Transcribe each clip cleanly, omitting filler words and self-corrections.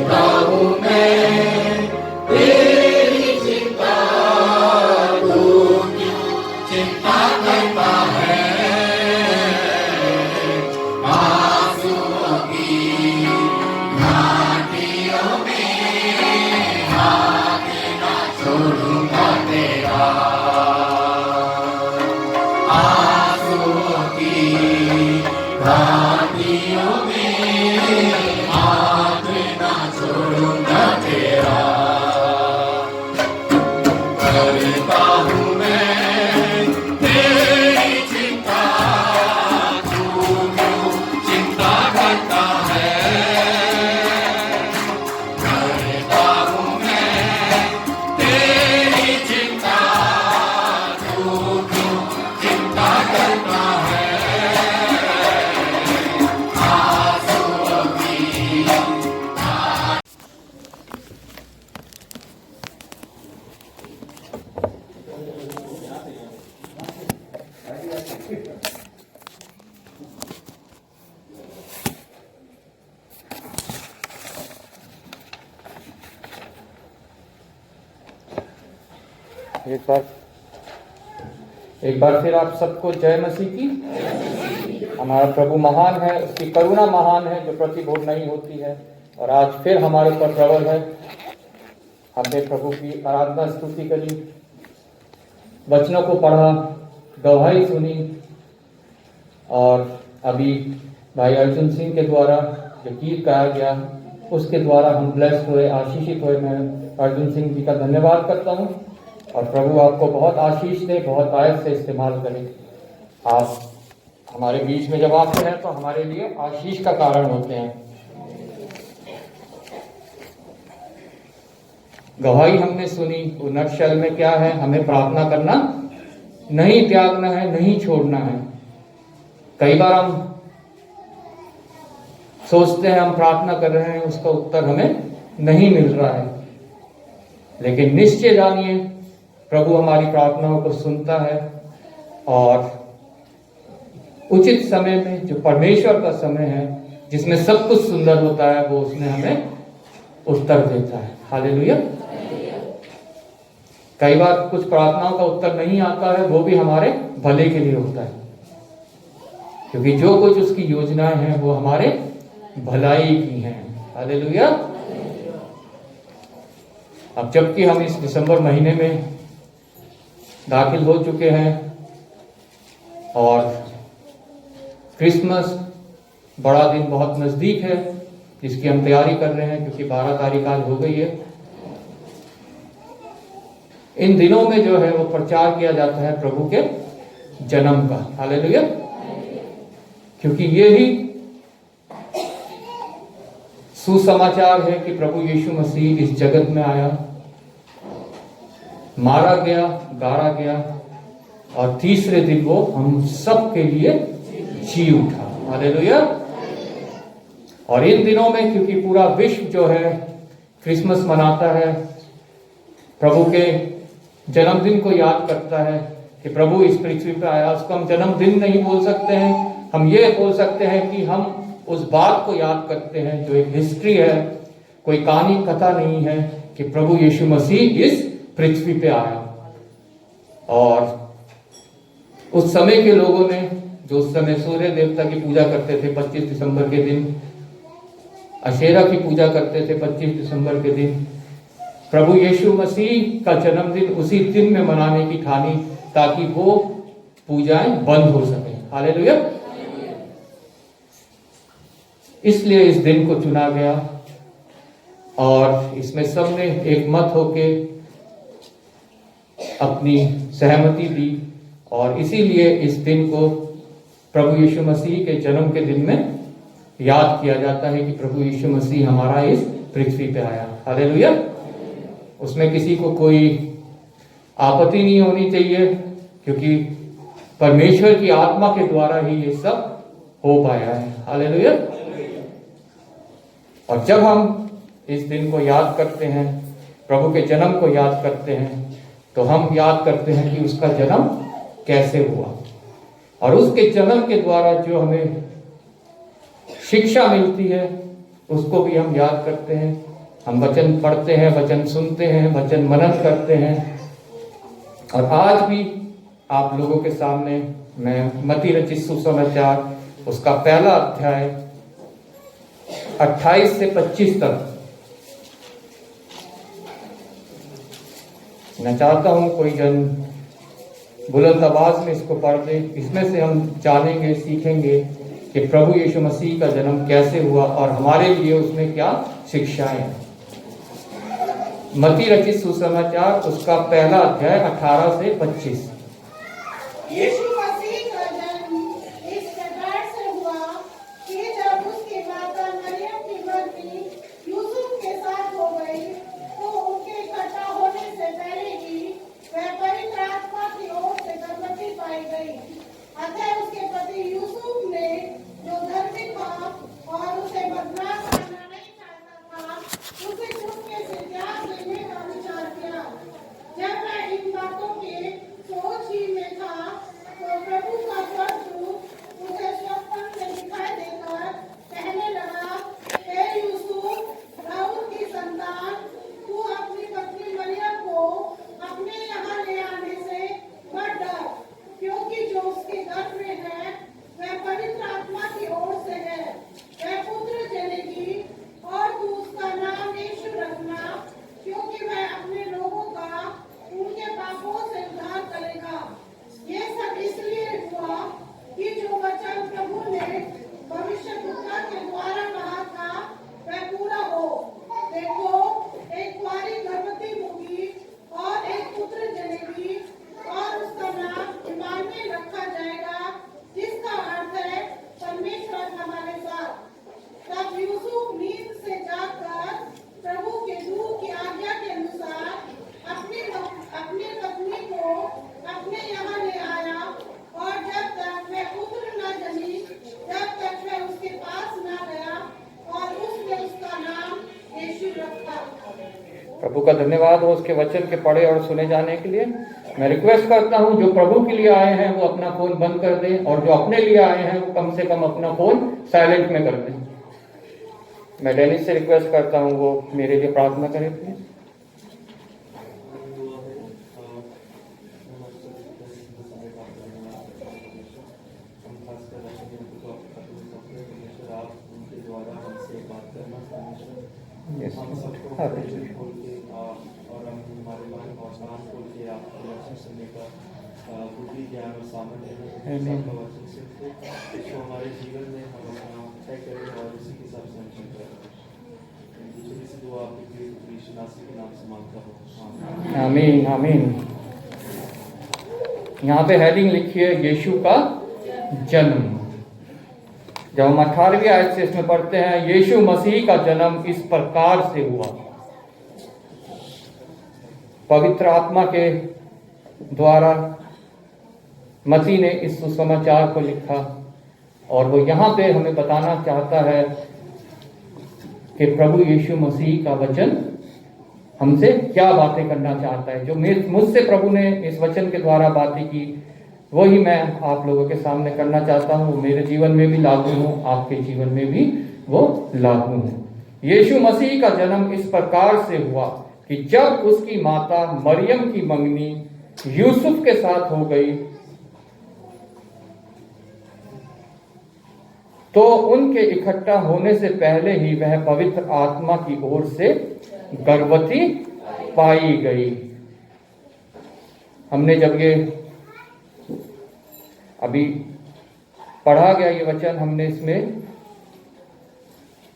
करता हूँ मैं तेरी चिंता, तू क्यों चिंता करता है। आंसुओं की घाटियों में हाथ ना छोड़ूंगा तेरा। आंसुओं की घाटियों में हाथ ना छोड़ूंगा तेरा। करता हूँ मैं तेरी चिंता, तू क्यों चिंता करता है। करता हूँ मैं तेरी चिंता, तू क्यों चिंता करता है। आंसुओं की एक बार फिर आप सबको जय मसीह की। हमारा प्रभु महान है, उसकी करुणा महान है जो प्रतिभूत नहीं होती है, और आज फिर हमारे ऊपर प्रबल है। हमने प्रभु की आराधना स्तुति करी, वचनों को पढ़ा, गवाही सुनी, और अभी भाई अर्जुन सिंह के द्वारा जो गीत गाया गया उसके द्वारा हम ब्लेस्ड हुए, आशीषित हुए। मैं अर्जुन सिंह जी का धन्यवाद करता हूँ, और प्रभु आपको बहुत आशीष दे, बहुत आयत से इस्तेमाल करें। आप हमारे बीच में जब आते हैं तो हमारे लिए आशीष का कारण होते हैं। गवाही हमने सुनी, वो नटशल में क्या है, हमें प्रार्थना करना नहीं त्यागना है, नहीं छोड़ना है। कई बार हम सोचते हैं हम प्रार्थना कर रहे हैं, उसका उत्तर हमें नहीं मिल रहा है, लेकिन निश्चय जानिए प्रभु हमारी प्रार्थनाओं को सुनता है, और उचित समय में जो परमेश्वर का समय है जिसमें सब कुछ सुंदर होता है, वो उसमें हमें उत्तर देता है। हालेलुया। कई बार कुछ प्रार्थनाओं का उत्तर नहीं आता है, वो भी हमारे भले के लिए होता है, क्योंकि जो कुछ उसकी योजनाएं हैं वो हमारे भलाई की हैं। हालेलुया। अब जबकि हम इस दिसंबर महीने में दाखिल हो चुके हैं और क्रिसमस बड़ा दिन बहुत नजदीक है, जिसकी हम तैयारी कर रहे हैं, क्योंकि 12 तारीख आज हो गई है। इन दिनों में जो है वो प्रचार किया जाता है प्रभु के जन्म का। हालेलुया। क्योंकि ये ही सुसमाचार है कि प्रभु यीशु मसीह इस जगत में आया, मारा गया, गाड़ा गया, और तीसरे दिन वो हम सब के लिए जी उठा। हालेलुया। और इन दिनों में क्योंकि पूरा विश्व जो है क्रिसमस मनाता है, प्रभु के जन्मदिन को याद करता है कि प्रभु इस पृथ्वी पर आया। उसको हम जन्मदिन नहीं बोल सकते हैं, हम ये बोल सकते हैं कि हम उस बात को याद करते हैं जो एक हिस्ट्री है, कोई कहानी कथा नहीं है, कि प्रभु यीशु मसीह इस पृथ्वी पे आया। और उस समय के लोगों ने, जो उस समय सूर्य देवता की पूजा करते थे 25 दिसंबर के दिन, अशेरा की पूजा करते थे 25 दिसंबर के दिन, प्रभु यीशु मसीह का जन्मदिन उसी दिन में मनाने की ठानी, ताकि वो पूजाएं बंद हो सके। हालेलुया। इसलिए इस दिन को चुना गया, और इसमें सबने एक मत होके अपनी सहमति दी, और इसीलिए इस दिन को प्रभु यीशु मसीह के जन्म के दिन में याद किया जाता है कि प्रभु यीशु मसीह हमारा इस पृथ्वी पे आया। हालेलुया। उसमें किसी को कोई आपत्ति नहीं होनी चाहिए, क्योंकि परमेश्वर की आत्मा के द्वारा ही ये सब हो पाया है। हालेलुया। और जब हम इस दिन को याद करते हैं, प्रभु के जन्म को याद करते हैं, तो हम याद करते हैं कि उसका जन्म कैसे हुआ, और उसके जन्म के द्वारा जो हमें शिक्षा मिलती है उसको भी हम याद करते हैं हम वचन पढ़ते हैं, वचन सुनते हैं, वचन मनन करते हैं। और आज भी आप लोगों के सामने मैं मत्ती रचित सुसमाचार उसका पहला अध्याय 28 से 25 तक मैं चाहता हूं कोई जन बुलंद आवाज में इसको पढ़ दे। इसमें से हम जानेंगे, सीखेंगे कि प्रभु यीशु मसीह का जन्म कैसे हुआ और हमारे लिए उसमें क्या शिक्षाएं हैं। मत्ती रचित सुसमाचार उसका पहला अध्याय 18 से 25। यीशु मसीह का जन्म इस प्रकार से हुआ कि जब उसकी माता मरियम की मरनी यूसुफ के साथ हो गई, तो उनके इकट्ठा होने से पहले ही वह पवित्र आत्मा की ओर से गर्भवती पाई गई। अतः उसके पति यूसुफ ने, जो धर्मी था और उसे बदनाम करना नहीं चाहता था, उसे चुपके से त्याग लेने का विचार किया। जब वह इन बातों के सोच ही में था, तो प्रभु का स्वर्गदूत उसे स्वप्न में दिखाई देकर कहने लगा, हे यूसुफ, दाऊद की संतान, तू अपनी पत्नी मरियम को अपने यहाँ ले आने से मत डर, क्योंकि जो उसके गर्भ में है वह पवित्र आत्मा की ओर से है। वह पुत्र जनेगी और तू उसका नाम यीशु रखना, क्योंकि वह अपने लोगों का उनके पापों से उद्धार करेगा। ये सब इसलिए हुआ कि जो वचन प्रभु ने भविष्यद्वक्ता के द्वारा कहा था वह पूरा हो। देखो, एक कुंवारी गर्भवती होगी और एक पुत्र जनेगी और उसका नाम इम्मानुएल रखा जाएगा, जिसका अर्थ है परमेश्वर हमारे साथ। तब यूसुफ नींद से जागकर प्रभु के दूत की आज्ञा के अनुसार अपनी पत्नी को अपने यहाँ ले आया, और जब तक वह पुत्र न जनी, जब तक वह उसके पास न गया, और उसने उसका नाम यीशु रखा। प्रभु का धन्यवाद हो उसके वचन के पढ़े और सुने जाने के लिए। मैं रिक्वेस्ट करता हूं जो प्रभु के लिए आए हैं वो अपना फोन बंद कर दें, और जो अपने लिए आए हैं वो कम से कम अपना फोन साइलेंट में कर दें। मैं डेनिस से रिक्वेस्ट करता हूं वो मेरे लिए प्रार्थना करें प्लीज। हम सबको खोल के और हम हमारे मन और कान खोल के आपके वचन सुनने का बुद्धि, ज्ञान और सामर्थ्य आपका वचन सुनते, इसको हमारे जीवन में हम अपना तय करें और इसी के हिसाब से हम चलते रहें। छोटी सी दुआ आपके यीशु मसीह के नाम से मांगता हूँ, आमीन आमीन। यहाँ पे हेडिंग लिखी है यीशु का जन्म। जब हम 18वीं आयत से इसमें पढ़ते हैं, यीशु मसीह का जन्म इस प्रकार से हुआ। पवित्र आत्मा के द्वारा मसीह ने इस सुसमाचार को लिखा, और वो यहाँ पे हमें बताना चाहता है कि प्रभु यीशु मसीह का वचन हमसे क्या बातें करना चाहता है। जो मुझसे प्रभु ने इस वचन के द्वारा बातें की, वही मैं आप लोगों के सामने करना चाहता हूँ। वो मेरे जीवन में भी लागू हो, आपके जीवन में भी वो लागू हो। यीशु मसीह का जन्म इस प्रकार से हुआ कि जब उसकी माता मरियम की मंगनी यूसुफ के साथ हो गई, तो उनके इकट्ठा होने से पहले ही वह पवित्र आत्मा की ओर से गर्भवती पाई गई। हमने जब ये अभी पढ़ा गया ये वचन, हमने इसमें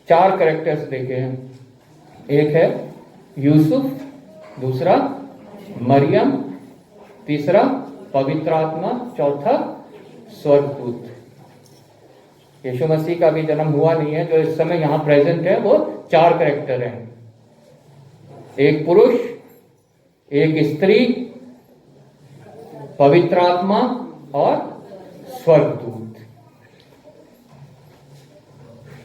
4 कैरेक्टर्स देखे हैं। एक है यूसुफ, दूसरा मरियम, तीसरा पवित्र आत्मा, चौथा स्वर्गदूत। यीशु मसीह का भी जन्म हुआ नहीं है, जो इस समय यहां प्रेजेंट है वो 4 कैरेक्टर हैं। एक पुरुष, एक स्त्री, पवित्र आत्मा और स्वर्गदूत।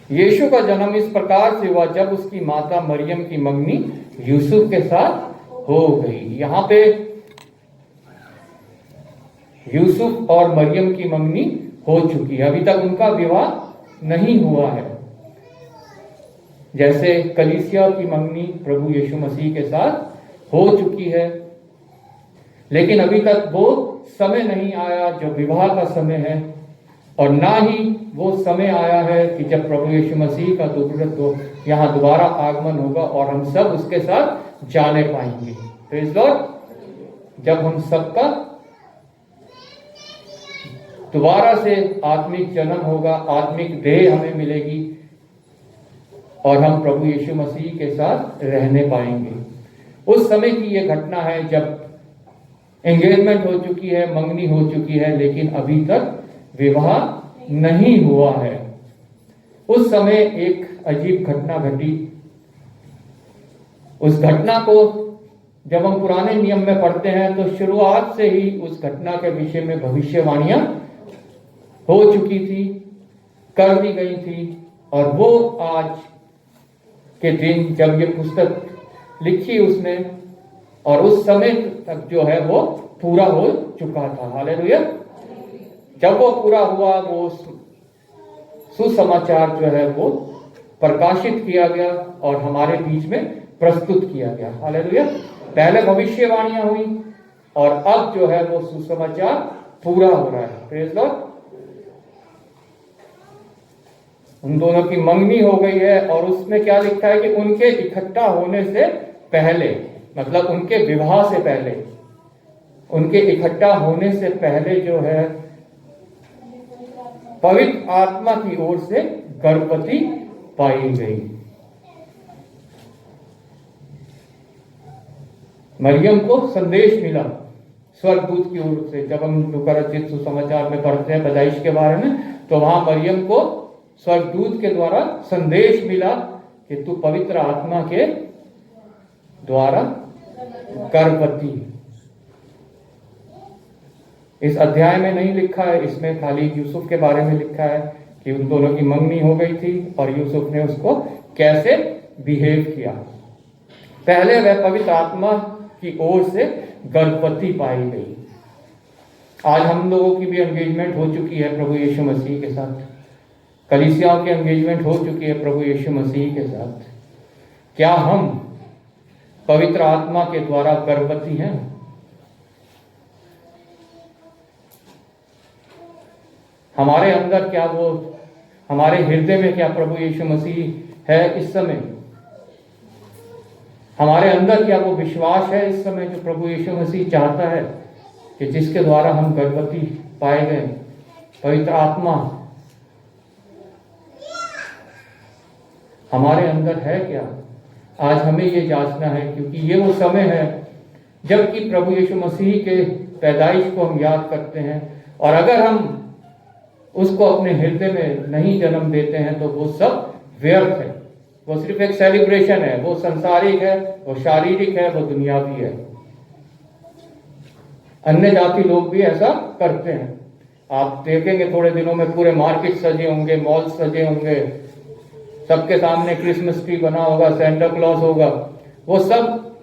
यीशु का जन्म इस प्रकार से हुआ जब उसकी माता मरियम की मंगनी यूसुफ के साथ हो गई। यहां पे यूसुफ और मरियम की मंगनी हो चुकी है, अभी तक उनका विवाह नहीं हुआ है। जैसे कलीसिया की मंगनी प्रभु यीशु मसीह के साथ हो चुकी है, लेकिन अभी तक वो समय नहीं आया जो विवाह का समय है, और ना ही वो समय आया है कि जब प्रभु यीशु मसीह का यहाँ दोबारा आगमन होगा और हम सब उसके साथ जाने पाएंगे। Praise Lord. जब हम सबका दोबारा से आत्मिक जन्म होगा, आत्मिक देह हमें मिलेगी और हम प्रभु यीशु मसीह के साथ रहने पाएंगे। उस समय की ये घटना है जब एंगेजमेंट हो चुकी है, मंगनी हो चुकी है, लेकिन अभी तक विवाह नहीं हुआ है। उस समय एक अजीब घटना घटी। उस घटना को जब हम पुराने नियम में पढ़ते हैं तो शुरुआत से ही उस घटना के विषय में भविष्यवाणियां हो चुकी थी, कर दी गई थी, और वो आज के दिन जब ये पुस्तक लिखी उसने, और उस समय तक जो है वो पूरा हो चुका था। हालेलुया। जब वो पूरा हुआ, वो सुसमाचार जो है वो प्रकाशित किया गया और हमारे बीच में प्रस्तुत किया गया। हालेलुया। पहले भविष्यवाणियां हुई और अब जो है वो सुसमाचार पूरा हो रहा है। Praise Lord. उन दोनों की मंगनी हो गई है, और उसमें क्या लिखा है कि उनके इकट्ठा होने से पहले, मतलब उनके विवाह से पहले, उनके इकट्ठा होने से पहले जो है पवित्र आत्मा की ओर से गर्भवती पाई गई। मरियम को संदेश मिला स्वर्गदूत की ओर से। जब हम लूका रचित सुसमाचार में पढ़ते हैं पैदाइश के बारे में, तो वहां मरियम को स्वर्गदूत के द्वारा संदेश मिला कि तू पवित्र आत्मा के द्वारा गर्भवती। इस अध्याय में नहीं लिखा है, इसमें खाली यूसुफ के बारे में लिखा है कि उन दोनों की मंगनी हो गई थी और यूसुफ ने उसको कैसे बिहेव किया। पहले वह पवित्र आत्मा की ओर से गर्भवती पाई गई। आज हम लोगों की भी एंगेजमेंट हो चुकी है प्रभु यीशु मसीह के साथ। कलीसियाओं की एंगेजमेंट हो चुकी है प्रभु यीशु मसीह के साथ। क्या हम पवित्र आत्मा के द्वारा गर्भवती हैं? हमारे अंदर क्या वो, हमारे हृदय में क्या प्रभु यीशु मसीह है इस समय? हमारे अंदर क्या वो विश्वास है इस समय जो प्रभु यीशु मसीह चाहता है कि जिसके द्वारा हम गर्भवती पाए गए? पवित्र आत्मा हमारे अंदर है क्या? आज हमें ये जांचना है, क्योंकि ये वो समय है जबकि प्रभु यीशु मसीह के पैदाइश को हम याद करते हैं, और अगर हम उसको अपने हृदय में नहीं जन्म देते हैं तो वो सब व्यर्थ है। वो सिर्फ एक सेलिब्रेशन है, वो संसारिक है, वो शारीरिक है, वो दुनियावी है। अन्य जाति लोग भी ऐसा करते हैं। आप देखेंगे थोड़े दिनों में पूरे मार्केट सजे होंगे, मॉल सजे होंगे, सबके सामने क्रिसमस ट्री बना होगा, सेंटा क्लॉज होगा। वो सब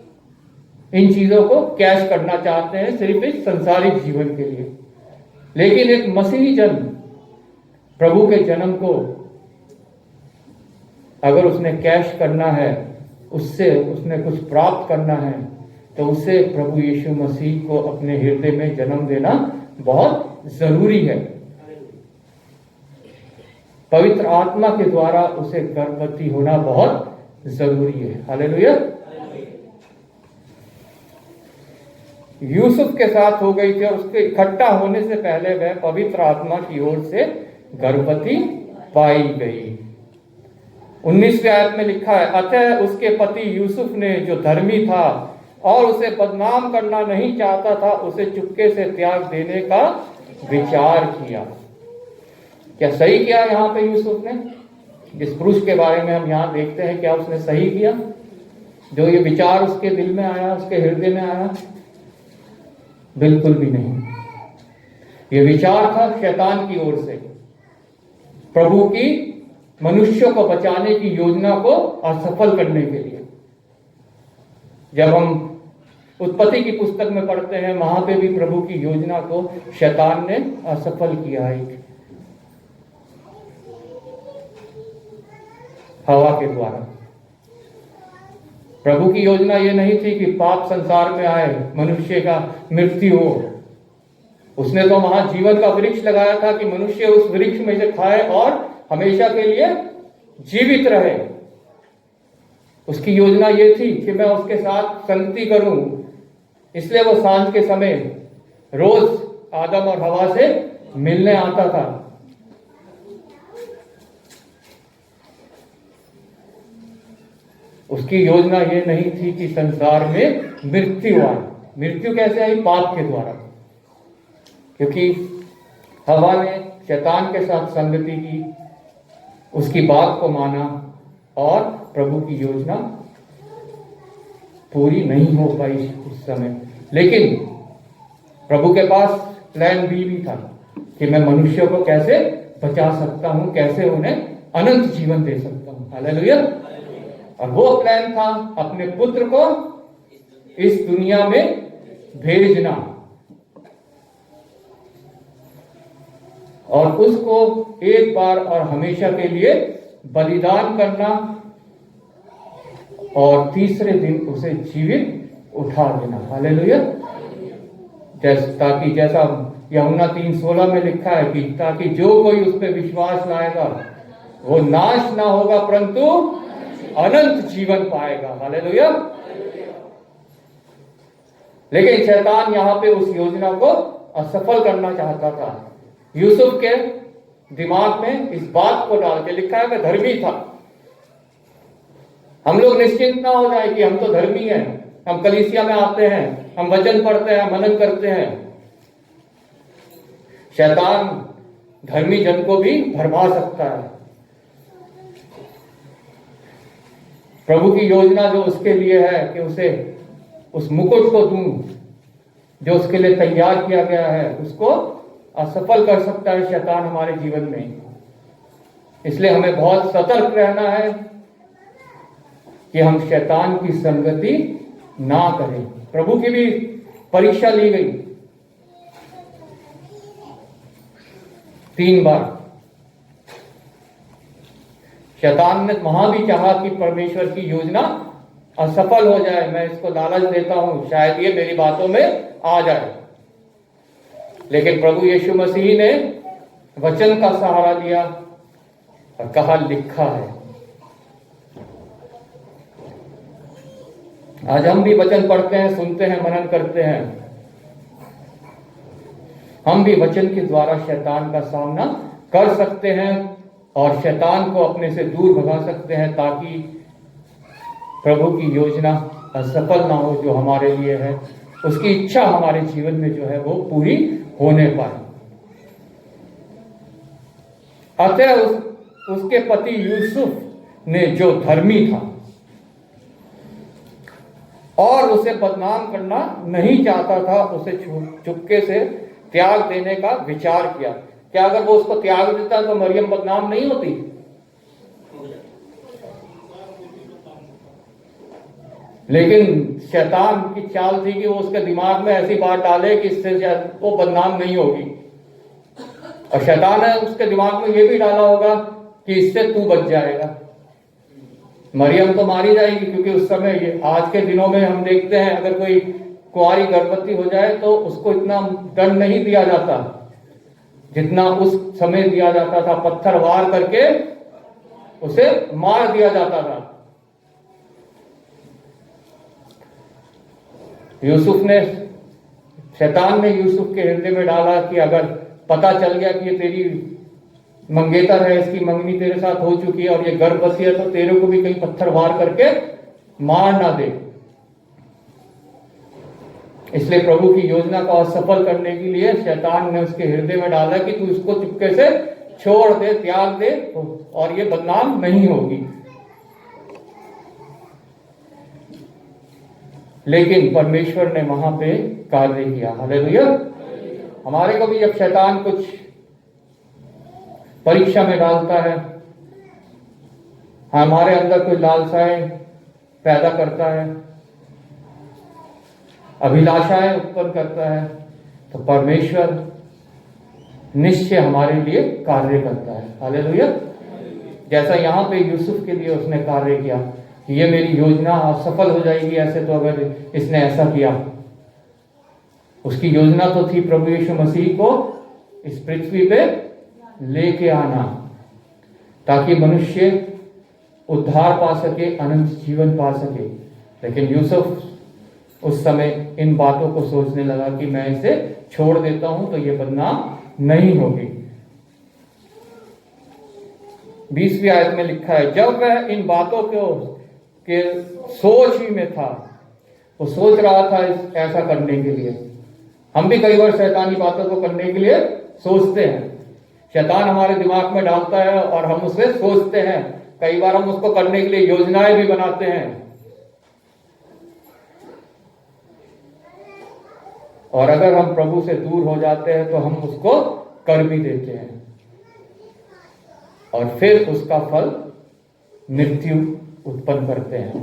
इन चीजों को कैश करना चाहते हैं सिर्फ इस संसारिक जीवन के लिए। लेकिन एक मसीही जन प्रभु के जन्म को अगर उसने कैश करना है, उससे उसने कुछ प्राप्त करना है, तो उसे प्रभु यीशु मसीह को अपने हृदय में जन्म देना बहुत जरूरी है। पवित्र आत्मा के द्वारा उसे गर्भवती होना बहुत जरूरी है। हालेलुया। यूसुफ के साथ हो गई थी और उसके इकट्ठा होने से पहले वह पवित्र आत्मा की ओर से गर्भवती पाई गई। 19वें आयत में लिखा है, अतः उसके पति यूसुफ ने जो धर्मी था और उसे बदनाम करना नहीं चाहता था, उसे चुपके से त्याग देने का विचार किया। क्या सही किया यहाँ पे यूसुफ ने? जिस पुरुष के बारे में हम यहाँ देखते हैं, क्या उसने सही किया? जो ये विचार उसके दिल में आया, उसके हृदय में आया? बिल्कुल भी नहीं। ये विचार था शैतान की ओर से, प्रभु की मनुष्यों को बचाने की योजना को असफल करने के लिए। जब हम उत्पत्ति की पुस्तक में पढ़ते हैं, वहां पे भी प्रभु की योजना को शैतान ने असफल किया है हवा के द्वारा। प्रभु की योजना ये नहीं थी कि पाप संसार में आए, मनुष्य का मृत्यु हो। उसने तो वहां जीवन का वृक्ष लगाया था कि मनुष्य उस वृक्ष में से खाए और हमेशा के लिए जीवित रहे। उसकी योजना ये थी कि मैं उसके साथ संगति करूं, इसलिए वो सांझ के समय रोज आदम और हवा से मिलने आता था। उसकी योजना ये नहीं थी कि संसार में मृत्यु आए। मृत्यु कैसे आई? पाप के द्वारा, क्योंकि हवा ने शैतान के साथ संगति की, उसकी बात को माना और प्रभु की योजना पूरी नहीं हो पाई उस समय। लेकिन प्रभु के पास प्लान बी भी था कि मैं मनुष्य को कैसे बचा सकता हूं, कैसे उन्हें अनंत जीवन दे सकता हूं। हालेलुया। और वो प्लान था अपने पुत्र को इस दुनिया में भेजना और उसको एक बार और हमेशा के लिए बलिदान करना और तीसरे दिन उसे जीवित उठा देना। हालेलुया। ताकि जैसा यूहन्ना 3:16 में लिखा है कि ताकि जो कोई उस पर विश्वास लाएगा वो नाश ना होगा परंतु अनंत जीवन पाएगा। हालेलुया। लेकिन शैतान यहां पे उस योजना को असफल करना चाहता था। यूसुफ के दिमाग में इस बात को डाल के लिखा है कि धर्मी था। हम लोग निश्चिंत ना हो जाए कि हम तो धर्मी हैं, हम कलीसिया में आते हैं, हम वचन पढ़ते हैं, मनन करते हैं। शैतान धर्मी जन को भी भरमा सकता है। प्रभु की योजना जो उसके लिए है कि उसे उस मुकुट को दूं जो उसके लिए तैयार किया गया है, उसको असफल कर सकता है शैतान हमारे जीवन में। इसलिए हमें बहुत सतर्क रहना है कि हम शैतान की संगति ना करें। प्रभु की भी परीक्षा ली गई 3 बार। शैतान ने वहां भी चाहा कि परमेश्वर की योजना असफल हो जाए। मैं इसको लालच देता हूं, शायद ये मेरी बातों में आ जाए। लेकिन प्रभु यीशु मसीह ने वचन का सहारा लिया और कहा लिखा है। आज हम भी वचन पढ़ते हैं, सुनते हैं, मनन करते हैं। हम भी वचन के द्वारा शैतान का सामना कर सकते हैं और शैतान को अपने से दूर भगा सकते हैं ताकि प्रभु की योजना असफल ना हो जो हमारे लिए है, उसकी इच्छा हमारे जीवन में जो है वो पूरी होने पाए। अतः उसके पति यूसुफ ने जो धर्मी था और उसे बदनाम करना नहीं चाहता था, उसे चुपके से त्याग देने का विचार किया। क्या अगर वो उसको त्याग देता तो मरियम बदनाम नहीं होती? लेकिन शैतान की चाल थी कि वो उसके दिमाग में ऐसी बात डाले कि इससे वो बदनाम नहीं होगी। और शैतान ने उसके दिमाग में ये भी डाला होगा कि इससे तू बच जाएगा। मरियम तो मारी जाएगी, क्योंकि उस समय ये आज के दिनों में हम देखते हैं अगर कोई कुंवारी गर्भवती हो जाए तो उसको इतना दंड नहीं दिया जाता जितना उस समय दिया जाता था। पत्थर वार करके उसे मार दिया जाता था। शैतान ने यूसुफ के हृदय में डाला कि अगर पता चल गया कि ये तेरी मंगेतर है, इसकी मंगनी तेरे साथ हो चुकी है और ये गर्भवती है, तो तेरे को भी कहीं पत्थर वार करके मार ना दे। इसलिए प्रभु की योजना को असफल करने के लिए शैतान ने उसके हृदय में डाला कि तू इसको चुपके से छोड़ दे, त्याग दे और ये बदनाम नहीं होगी। लेकिन परमेश्वर ने वहां पे कार्य किया। हालेलुया। हमारे को भी जब शैतान कुछ परीक्षा में डालता है, हमारे अंदर कोई लालसाएं पैदा करता है, अभिलाषाएं उत्पन्न करता है, तो परमेश्वर निश्चय हमारे लिए कार्य करता है। हालेलुया। जैसा यहां पे यूसुफ के लिए उसने कार्य किया, कि ये मेरी योजना सफल हो जाएगी ऐसे, तो अगर इसने ऐसा किया। उसकी योजना तो थी प्रभु यीशु मसीह को इस पृथ्वी पे लेके आना, ताकि मनुष्य उद्धार पा सके, अनंत जीवन पा सके। लेकिन यूसुफ उस समय इन बातों को सोचने लगा कि मैं इसे छोड़ देता हूं तो ये बदनाम नहीं होगी। 20वीं आयत में लिखा है, जब वह इन बातों को के सोच ही में था, वो सोच रहा था ऐसा करने के लिए। हम भी कई बार शैतानी बातों को करने के लिए सोचते हैं। शैतान हमारे दिमाग में डालता है और हम उसे सोचते हैं। कई बार हम उसको करने के लिए योजनाएं भी बनाते हैं, और अगर हम प्रभु से दूर हो जाते हैं तो हम उसको कर भी देते हैं, और फिर उसका फल मृत्यु उत्पन्न करते हैं।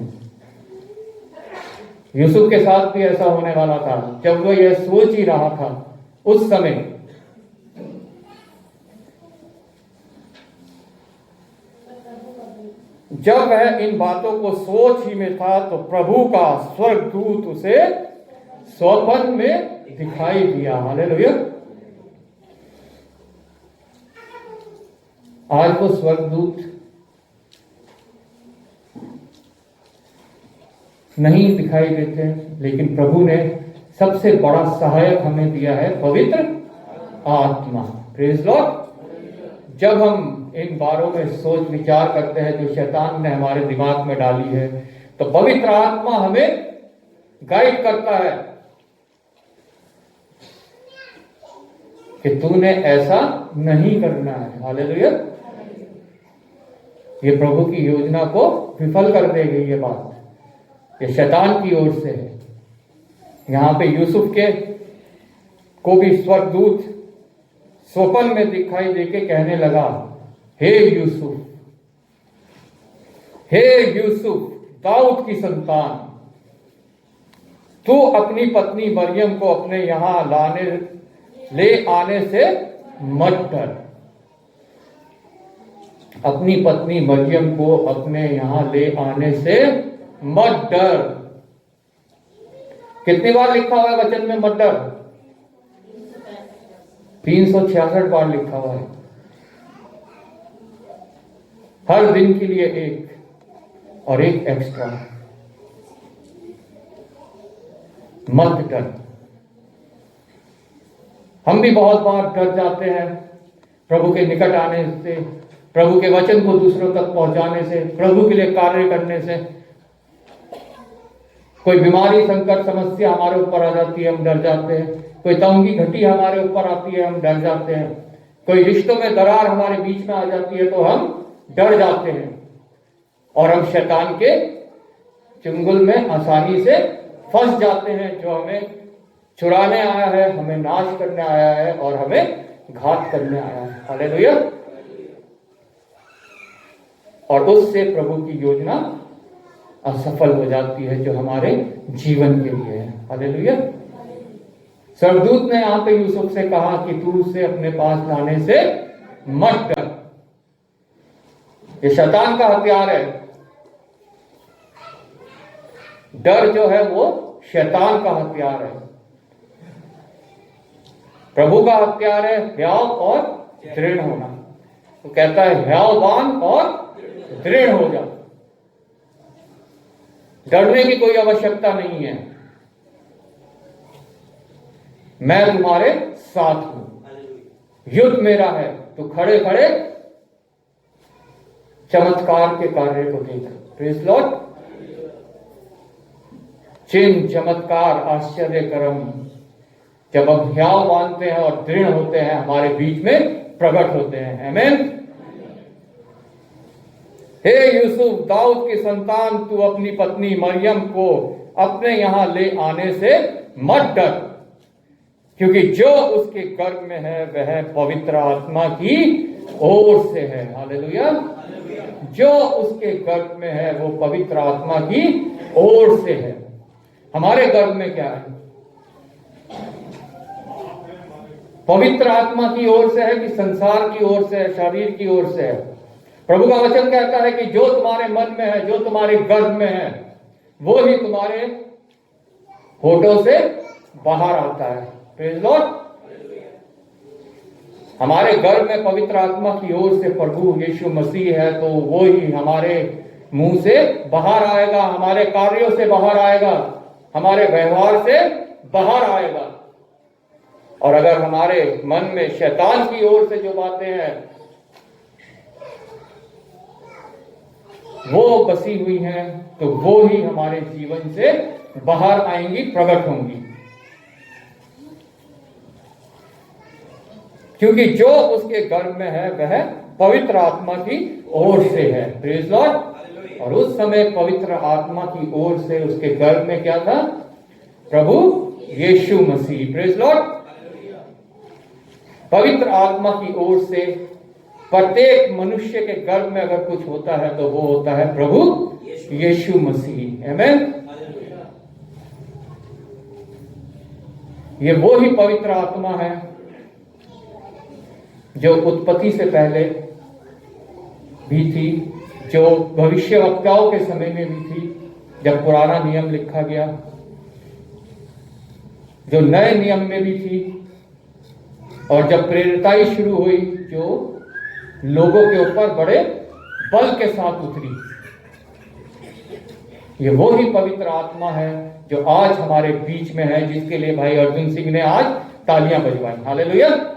यूसुफ के साथ भी ऐसा होने वाला था। जब वो यह सोच ही रहा था, उस समय जब वह इन बातों को सोच ही में था, तो प्रभु का स्वर्गदूत उसे स्वप्न में दिखाई दिया। हालेलुया। आज वो स्वर्गदूत नहीं दिखाई देते, लेकिन प्रभु ने सबसे बड़ा सहायक हमें दिया है, पवित्र आत्मा। Praise Lord. जब हम इन बारों में सोच विचार करते हैं जो शैतान ने हमारे दिमाग में डाली है, तो पवित्र आत्मा हमें गाइड करता है कि तूने ऐसा नहीं करना है। हालेलुया। ये प्रभु की योजना को विफल कर देगी ये बात। ये शैतान की ओर से है। यहां पे यूसुफ के को भी स्वर्गदूत स्वप्न में दिखाई देके कहने लगा, हे यूसुफ, हे यूसुफ, दाऊद की संतान, तू अपनी पत्नी मरियम को अपने यहां ले आने से मत डर। अपनी पत्नी मरियम को अपने यहां ले आने से मत डर। कितनी बार लिखा हुआ है वचन में मत डर? 366 बार लिखा हुआ है। हर दिन के लिए एक, और एक एक्स्ट्रा, मत डर। हम भी बहुत बार डर जाते हैं प्रभु के निकट आने से, प्रभु के वचन को दूसरों तक पहुंचाने से, प्रभु के लिए कार्य करने से। कोई बीमारी, संकट, समस्या हमारे ऊपर आ जाती है, हम डर जाते हैं। कोई तंगी घटी हमारे ऊपर आती है, हम डर जाते हैं। कोई रिश्तों में दरार हमारे बीच में आ जाती है तो हम डर जाते हैं, और हम शैतान के चुंगल में आसानी से फंस जाते हैं, जो हमें छुड़ाने आया है, हमें नाश करने आया है, और हमें घात करने आया है। हालेलुया। और उससे प्रभु की योजना असफल हो जाती है जो हमारे जीवन के लिए है। हालेलुया। स्वर्गदूत ने यहां पे यूसुफ से कहा कि तू उसे अपने पास लाने से मत डर। ये शैतान का हथियार है। डर जो है वो शैतान का हथियार है। प्रभु का हथियार है ह्याव और दृढ़ होना। तो कहता है ह्याववान और दृढ़ हो जा। डरने की कोई आवश्यकता नहीं है, मैं तुम्हारे साथ हूं, युद्ध मेरा है। तो खड़े खड़े चमत्कार के कार्य को देख। Praise Lord. चिन्ह, चमत्कार, आश्चर्य कर्म जब हम ह्याव मानते हैं और दृढ़ होते हैं, हमारे बीच में प्रकट होते हैं। आमीन। हे यूसुफ, दाऊद की संतान, तू अपनी पत्नी मरियम को अपने यहां ले आने से मत डर, क्योंकि जो उसके गर्भ में है वह पवित्र आत्मा की ओर से है। हालेलुया। जो उसके गर्भ में है वो पवित्र आत्मा की ओर से है। हमारे गर्भ में क्या है? पवित्र आत्मा की ओर से है कि संसार की ओर से है, शरीर की ओर से है? प्रभु का वचन कहता है कि जो तुम्हारे मन में है, जो तुम्हारे गर्भ में है, वो ही तुम्हारे होठों से बाहर आता है। Praise Lord. हमारे गर्भ में पवित्र आत्मा की ओर से प्रभु यीशु मसीह है, तो वो ही हमारे मुंह से बाहर आएगा, हमारे कार्यों से बाहर आएगा, हमारे व्यवहार से बाहर आएगा। और अगर हमारे मन में शैतान की ओर से जो बातें हैं वो बसी हुई हैं, तो वो ही हमारे जीवन से बाहर आएंगी, प्रकट होंगी। क्योंकि जो उसके गर्भ में है वह पवित्र आत्मा की ओर से है। Praise Lord. और उस समय पवित्र आत्मा की ओर से उसके गर्भ में क्या था? प्रभु यीशु मसीह। Praise Lord. पवित्र आत्मा की ओर से प्रत्येक मनुष्य के गर्भ में अगर कुछ होता है तो वो होता है प्रभु यीशु मसीह। आमीन। ये वो ही पवित्र आत्मा है जो उत्पत्ति से पहले भी थी, जो भविष्यवक्ताओं के समय में भी थी जब पुराना नियम लिखा गया, जो नए नियम में भी थी, और जब प्रेरिताई शुरू हुई जो लोगों के ऊपर बड़े बल के साथ उतरी। ये वो ही पवित्र आत्मा है जो आज हमारे बीच में है, जिसके लिए भाई अर्जुन सिंह ने आज तालियां बजवाई। हालेलुया।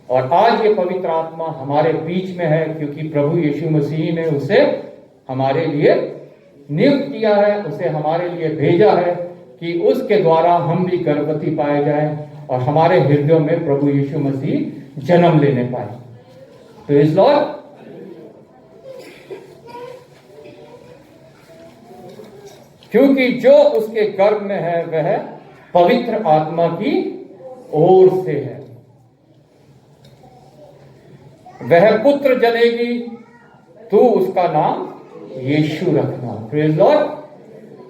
और आज ये पवित्र आत्मा हमारे बीच में है क्योंकि प्रभु यीशु मसीह ने उसे हमारे लिए नियुक्त किया है, उसे हमारे लिए भेजा है कि उसके द्वारा हम भी गर्भवती पाए जाएं और हमारे हृदयों में प्रभु यीशु मसीह जन्म लेने पाए। Praise Lord. क्योंकि जो उसके गर्भ में है वह पवित्र आत्मा की ओर से है। वह पुत्र जनेगी, तू उसका नाम यीशु रखना। Praise Lord.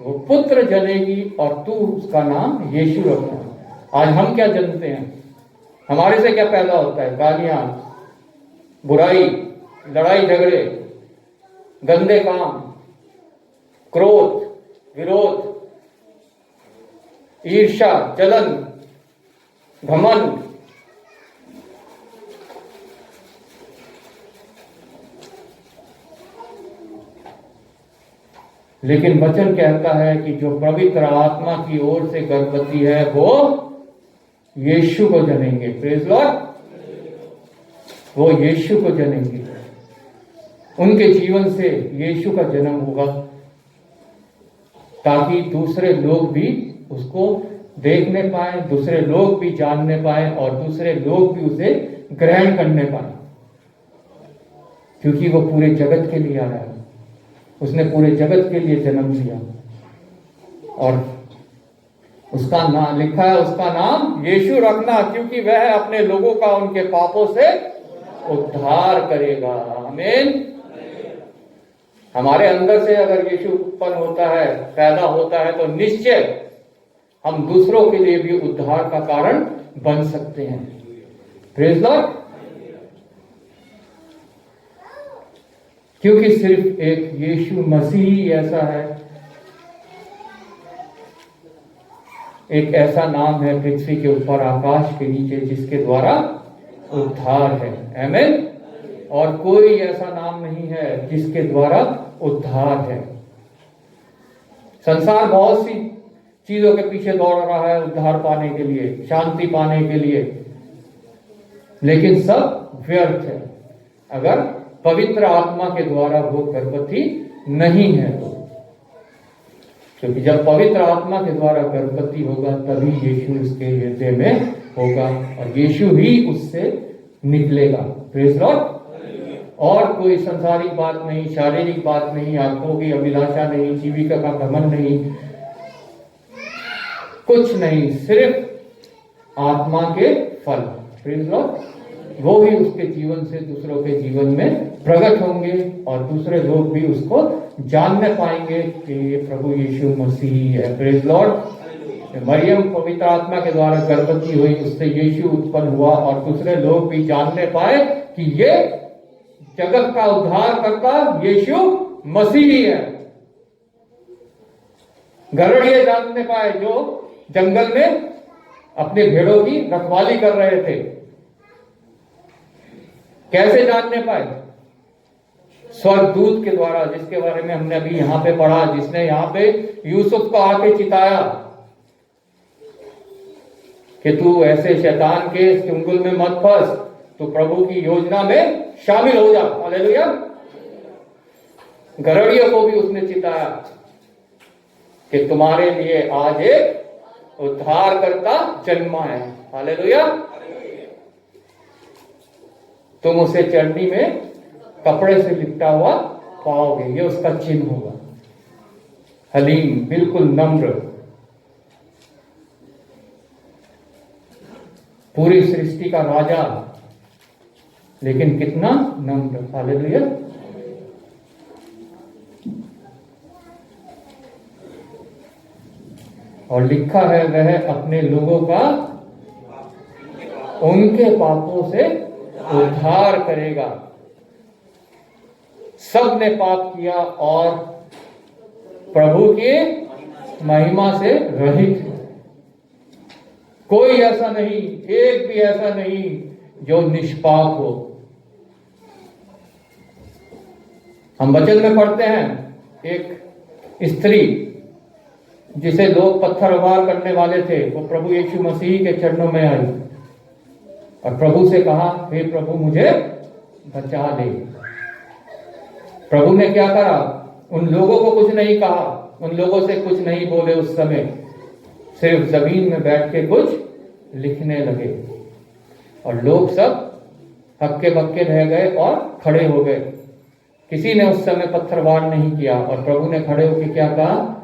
वो पुत्र जनेगी और तू उसका नाम यीशु रखना। आज हम क्या जनते हैं? हमारे से क्या पैदा होता है? गालियां, बुराई, लड़ाई झगड़े, गंदे काम, क्रोध, विरोध, ईर्ष्या, जलन, घमंड। लेकिन वचन कहता है कि जो पवित्र आत्मा की ओर से गर्भवती है वो यीशु को जनेंगे। Praise Lord. वो यीशु को जनेंगे, उनके जीवन से यीशु का जन्म होगा ताकि दूसरे लोग भी उसको देखने पाए, दूसरे लोग भी जानने पाए और दूसरे लोग भी उसे ग्रहण करने पाए। क्योंकि वो पूरे जगत के लिए आया है, उसने पूरे जगत के लिए जन्म लिया और उसका नाम लिखा है, उसका नाम यीशु रखना, क्योंकि वह अपने लोगों का उनके पापों से उद्धार करेगा। आमीन। हमारे अंदर से अगर यीशु उत्पन्न होता है, पैदा होता है, तो निश्चय हम दूसरों के लिए भी उद्धार का कारण बन सकते हैं। Praise Lord. क्योंकि सिर्फ एक यीशु मसीह ही ऐसा है, एक ऐसा नाम है पृथ्वी के ऊपर आकाश के नीचे जिसके द्वारा उद्धार है। आमीन। और कोई ऐसा नाम नहीं है जिसके द्वारा उद्धार है। संसार बहुत सी चीजों के पीछे दौड़ रहा है उद्धार पाने के लिए, शांति पाने के लिए, लेकिन सब व्यर्थ है अगर पवित्र आत्मा के द्वारा वो गर्भवती नहीं है तो। क्योंकि जब पवित्र आत्मा के द्वारा गर्भवती होगा तभी यीशु उसके हृदय में होगा और यीशु ही उससे निकलेगा। Praise Lord. और कोई संसारिक बात नहीं, शारीरिक बात नहीं, आंखों की अभिलाषा नहीं, जीविका का घमंड नहीं, कुछ नहीं, सिर्फ आत्मा के फल। Praise Lord. वो ही उसके जीवन से दूसरों के जीवन में प्रकट होंगे और दूसरे लोग भी उसको जानने पाएंगे कि ये प्रभु यीशु मसीह है। Praise Lord. मरियम पवित्र आत्मा के द्वारा गर्भवती हुई, उससे यीशु उत्पन्न हुआ और दूसरे लोग भी जानने पाए कि ये जगत का उद्धार करता यीशु मसीह है। गरुड़िए जानने पाए जो जंगल में अपने भेड़ों की रखवाली कर रहे थे। कैसे जानने पाए? स्वर्गदूत के द्वारा, जिसके बारे में हमने अभी यहां पे पढ़ा, जिसने यहां पे यूसुफ को आके चिताया कि तू ऐसे शैतान के चुंगल में मत फंस, तू प्रभु की योजना में शामिल हो जा। हालेलुया। गरुड़ियों को भी उसने चिताया कि तुम्हारे लिए आज एक उद्धारकर्ता जन्मा है। हालेलुया। तुम उसे चरनी में कपड़े से लिपटा हुआ पाओगे, ये उसका चिन्ह होगा। हलीम, बिल्कुल नम्र, पूरी सृष्टि का राजा, लेकिन कितना नम्र। हालेलुया। और लिखा है वह अपने लोगों का उनके पापों से उद्धार करेगा। सब ने पाप किया और प्रभु की महिमा से रहित है। कोई ऐसा नहीं, एक भी ऐसा नहीं जो निष्पाप हो। हम वचन में पढ़ते हैं, एक स्त्री जिसे लोग पत्थरवार करने वाले थे, वो प्रभु यीशु मसीह के चरणों में आई और प्रभु से कहा, हे प्रभु मुझे बचा ले। प्रभु ने क्या करा? उन लोगों को कुछ नहीं कहा, उन लोगों से कुछ नहीं बोले। उस समय सिर्फ जमीन में बैठ के कुछ लिखने लगे और लोग सब हक्के बक्के रह गए और खड़े हो गए। किसी ने उस समय पत्थरवार नहीं किया और प्रभु ने खड़े होकर क्या कहा?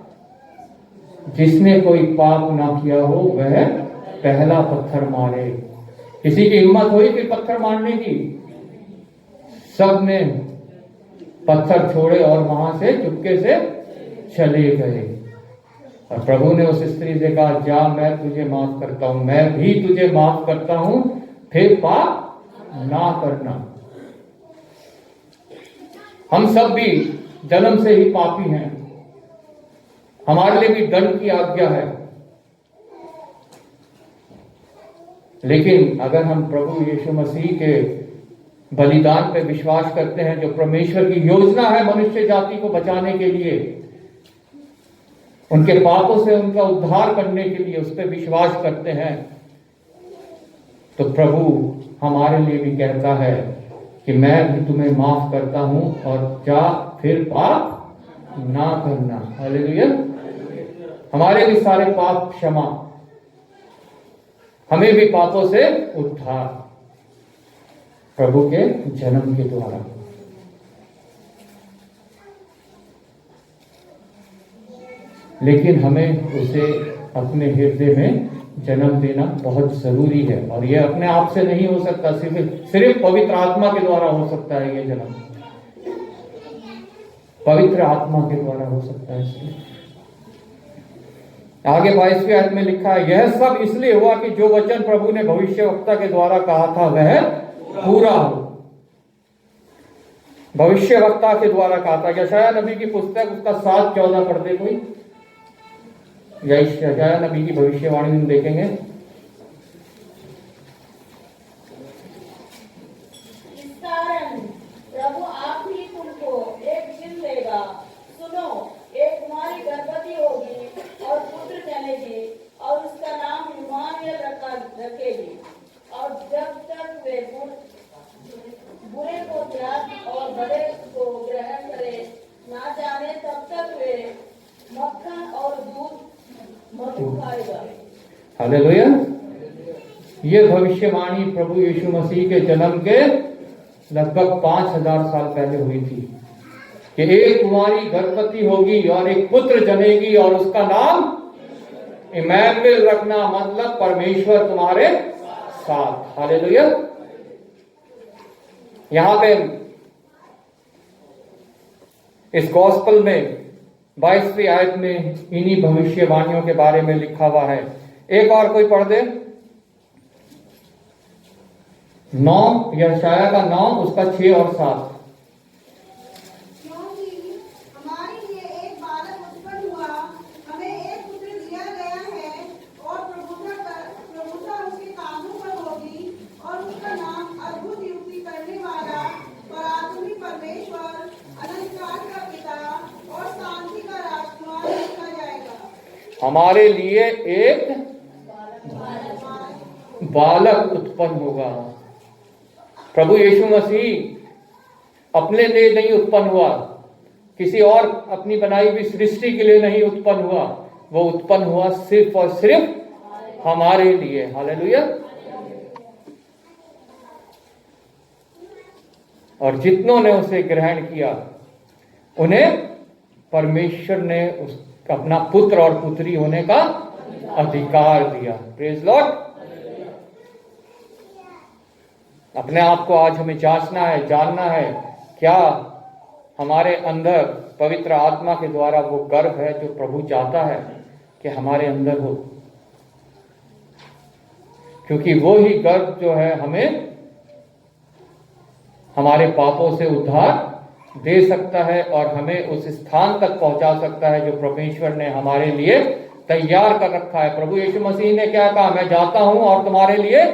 जिसने कोई पाप ना किया हो वह पहला पत्थर मारे। किसी की हिम्मत हुई कि पत्थर मारने की? सब ने पत्थर छोड़े और वहां से चुपके से चले गए। और प्रभु ने उस स्त्री से कहा, जा, मैं तुझे माफ करता हूं, मैं भी तुझे माफ करता हूं, फिर पाप ना करना। हम सब भी जन्म से ही पापी हैं, हमारे लिए भी दंड की आज्ञा है। लेकिन अगर हम प्रभु यीशु मसीह के बलिदान पे विश्वास करते हैं, जो परमेश्वर की योजना है मनुष्य जाति को बचाने के लिए, उनके पापों से उनका उद्धार करने के लिए उस पर विश्वास करते हैं, तो प्रभु हमारे लिए भी कहता है कि मैं भी तुम्हें माफ करता हूं और जा, फिर पाप ना करना। हालेलुया। हमारे भी सारे पाप क्षमा, हमें भी पापों से उद्धार प्रभु के जन्म के द्वारा। लेकिन हमें उसे अपने हृदय में जन्म देना बहुत जरूरी है और यह अपने आप से नहीं हो सकता, सिर्फ पवित्र आत्मा के द्वारा हो सकता है। यह जन्म पवित्र आत्मा के द्वारा हो सकता है। इसलिए आगे 22वें आयत में लिखा है, यह सब इसलिए हुआ कि जो वचन प्रभु ने भविष्यवक्ता के द्वारा कहा था वह पूरा हो। भविष्यवक्ता के द्वारा कहा था। यशायाह नबी की पुस्तक उसका 7:14 पढ़ दे कोई। यशायाह नबी की भविष्यवाणी हम देखेंगे। इस कारण प्रभु आप ही तुमको एक दिन देगा। सुनो, एक कुमारी गर्भवती होगी और पुत्र जनेगी और उसका नाम इम्मानुएल रखेगी। और जब तक वे बुरे को त्याग और बड़े को ग्रहण करे ना जाने, तब तक वे मक्खन और दूध मधु खाएगा। हालेलुया। ये भविष्यवाणी प्रभु यीशु मसीह के जन्म के लगभग 5000 साल पहले हुई थी कि एक कुमारी गर्भवती होगी और एक पुत्र जनेगी और उसका नाम इम्मानुएल रखना, मतलब परमेश्वर तुम्हारे साथ। हालेलुया। यहां पे इस गॉस्पेल में 22वीं आयत में इन्हीं भविष्यवाणियों के बारे में लिखा हुआ है। एक और कोई पढ़ दे। 9 यशायाह का 9 उसका 6 और 7। क्योंकि हमारे लिए एक बालक उत्पन्न हुआ, हमें एक पुत्र दिया गया है और प्रभुता उसके कांधों पर होगी और उसका नाम अद्भुत युक्ति करने वाला, पराक्रमी परमेश्वर, अनंतकाल का पिता और शांति का राजकुमार रखा जाएगा। हमारे लिए एक बालक उत्पन्न होगा। प्रभु यीशु मसीह अपने लिए नहीं उत्पन्न हुआ, किसी और अपनी बनाई हुई सृष्टि के लिए नहीं उत्पन्न हुआ, वो उत्पन्न हुआ सिर्फ और सिर्फ हमारे लिए। हालेलुया। और जितनों ने उसे ग्रहण किया उन्हें परमेश्वर ने अपना पुत्र और पुत्री होने का अधिकार दिया। Praise Lord. अपने आप को आज हमें जांचना है, जानना है, क्या हमारे अंदर पवित्र आत्मा के द्वारा वो गर्व है जो प्रभु चाहता है कि हमारे अंदर हो। क्योंकि वो ही गर्व जो है हमें हमारे पापों से उद्धार दे सकता है और हमें उस स्थान तक पहुंचा सकता है जो परमेश्वर ने हमारे लिए तैयार कर रखा है। प्रभु यीशु मसीह ने क्या कहा? मैं जाता हूं और तुम्हारे लिए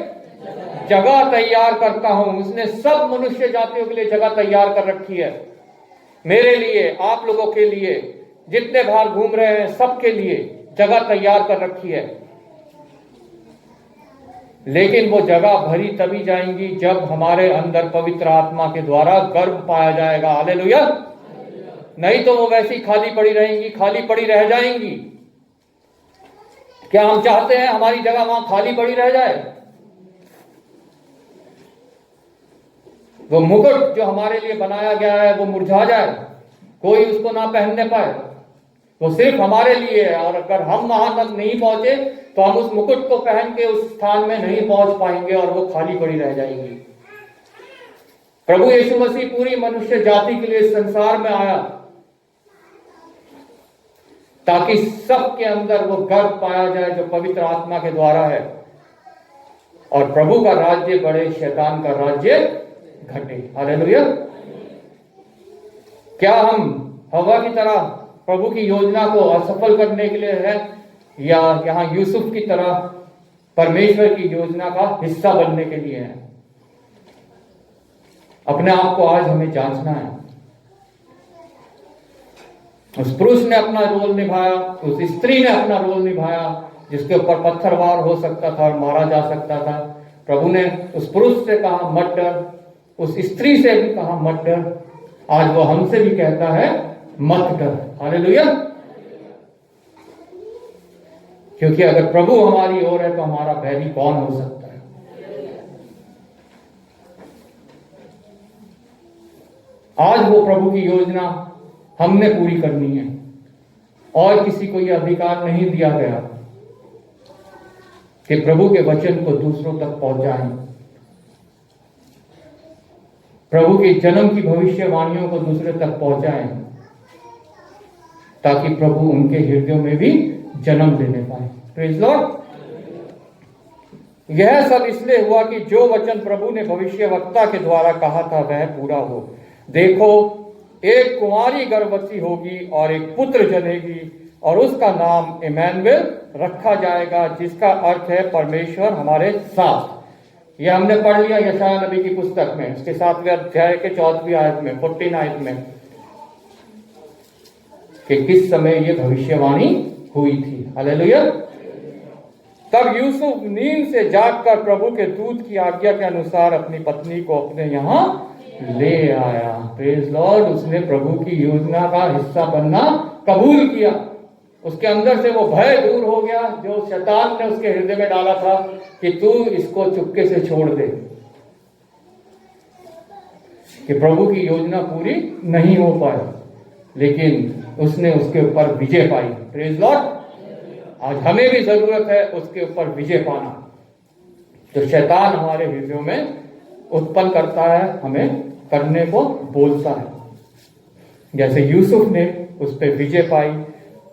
जगह तैयार करता हूं। उसने सब मनुष्य जातियों के लिए जगह तैयार कर रखी है, मेरे लिए, आप लोगों के लिए, जितने बाहर घूम रहे हैं सबके लिए जगह तैयार कर रखी है। लेकिन वो जगह भरी तभी जाएंगी जब हमारे अंदर पवित्र आत्मा के द्वारा गर्व पाया जाएगा। हालेलुया। नहीं तो वो वैसी खाली पड़ी रहेंगी, खाली पड़ी रह जाएंगी। क्या हम चाहते हैं हमारी जगह वहां खाली पड़ी रह जाए? वो मुकुट जो हमारे लिए बनाया गया है वो मुरझा जाए, कोई उसको ना पहनने पाए, वो सिर्फ हमारे लिए है। और अगर हम वहां तक नहीं पहुंचे तो हम उस मुकुट को पहन के उस स्थान में नहीं पहुंच पाएंगे और वो खाली पड़ी रह जाएगी। प्रभु यीशु मसीह पूरी मनुष्य जाति के लिए इस संसार में आया ताकि सबके अंदर वो गर्व पाया जाए जो पवित्र आत्मा के द्वारा है, और प्रभु का राज्य बढ़े, शैतान का राज्य घटे। हालेलुया। क्या हम हवा की तरह प्रभु की योजना को असफल करने के लिए है, या यहां यूसुफ की तरह परमेश्वर की योजना का हिस्सा बनने के लिए है? अपने आप को आज हमें जांचना है। उस पुरुष ने अपना रोल निभाया, उस स्त्री ने अपना रोल निभाया जिसके ऊपर पत्थरवार हो सकता था और मारा जा सकता था। प्रभु ने उस पुरुष से कहा मत डर, उस स्त्री से भी कहा मत डर। आज वो हमसे भी कहता है मत डर। हालेलुया। क्योंकि अगर प्रभु हमारी ओर है तो हमारा बैरी कौन हो सकता है? आज वो प्रभु की योजना हमने पूरी करनी है और किसी को यह अधिकार नहीं दिया गया कि प्रभु के वचन को दूसरों तक पहुंचाएं, प्रभु के जन्म की भविष्यवाणियों को दूसरे तक पहुंचाएं, ताकि प्रभु उनके हृदयों में भी जन्म लेने पाए। Praise Lord. यह सब इसलिए हुआ कि जो वचन प्रभु ने भविष्यवक्ता के द्वारा कहा था वह पूरा हो। देखो, एक कुंवारी गर्भवती होगी और एक पुत्र जनेगी और उसका नाम इमैनुएल रखा जाएगा, जिसका अर्थ है परमेश्वर हमारे साथ। यह हमने पढ़ लिया यशायाह नबी की पुस्तक में, उसके 7वें अध्याय के 4वीं आयत में, 14 आयत में, कि किस समय ये भविष्यवाणी हुई थी। हालेलुया। तब यूसुफ नींद से जागकर प्रभु के दूत की आज्ञा के अनुसार अपनी पत्नी को अपने यहां ले आया। Praise Lord. उसने प्रभु की योजना का हिस्सा बनना कबूल किया। उसके अंदर से वो भय दूर हो गया जो शैतान ने उसके हृदय में डाला था कि तू इसको चुपके से छोड़ दे, कि प्रभु की योजना पूरी नहीं हो पाई, लेकिन उसने उसके ऊपर विजय पाई। Praise Lord. आज हमें भी जरूरत है उसके ऊपर विजय पाना। जो शैतान हमारे हृदयों में उत्पन्न करता है, हमें करने को बोलता है, जैसे यूसुफ ने उस पर विजय पाई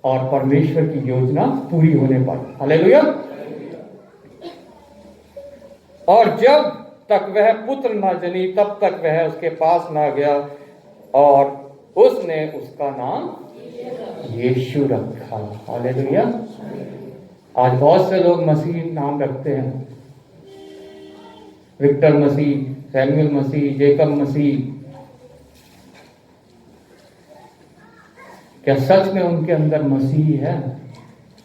और परमेश्वर की योजना पूरी होने पाई। हालेलुया। और जब तक वह पुत्र न जनी तब तक वह उसके पास ना गया और उसने उसका नाम यीशु रखा। हालेलुया। आज बहुत से लोग मसीह नाम रखते हैं, विक्टर मसीह, सैमुअल मसीह, जेकब मसीह। क्या सच में उनके अंदर मसीह है?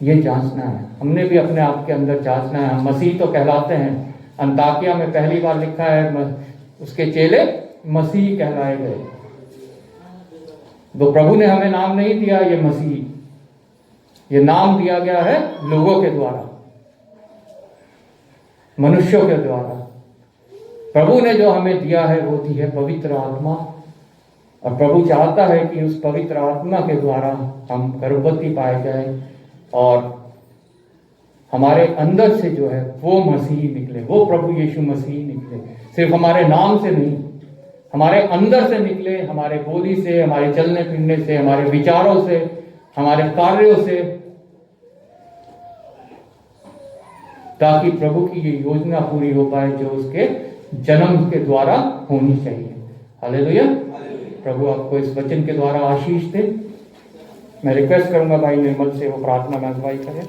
ये जांचना है। हमने भी अपने आप के अंदर जांचना है। हम मसीह तो कहलाते हैं। अंताकिया में पहली बार लिखा है उसके चेले मसीह कहलाए गए। तो प्रभु ने हमें नाम नहीं दिया ये मसीह, ये नाम दिया गया है लोगों के द्वारा, मनुष्यों के द्वारा। प्रभु ने जो हमें दिया है वो दी है पवित्र आत्मा, और प्रभु चाहता है कि उस पवित्र आत्मा के द्वारा हम गर्भवती पाए जाए और हमारे अंदर से जो है वो मसीह निकले, वो प्रभु यीशु मसीह निकले। सिर्फ हमारे नाम से नहीं, हमारे अंदर से निकले, हमारे बोली से, हमारे चलने फिरने से, हमारे विचारों से, हमारे कार्यों से, ताकि प्रभु की ये योजना पूरी हो पाए जो उसके जन्म के द्वारा होनी चाहिए। हालेलुया। प्रभु आपको इस वचन के द्वारा आशीष दे। मैं रिक्वेस्ट करूंगा भाई निर्मल से वो प्रार्थना में अगुवाई करें।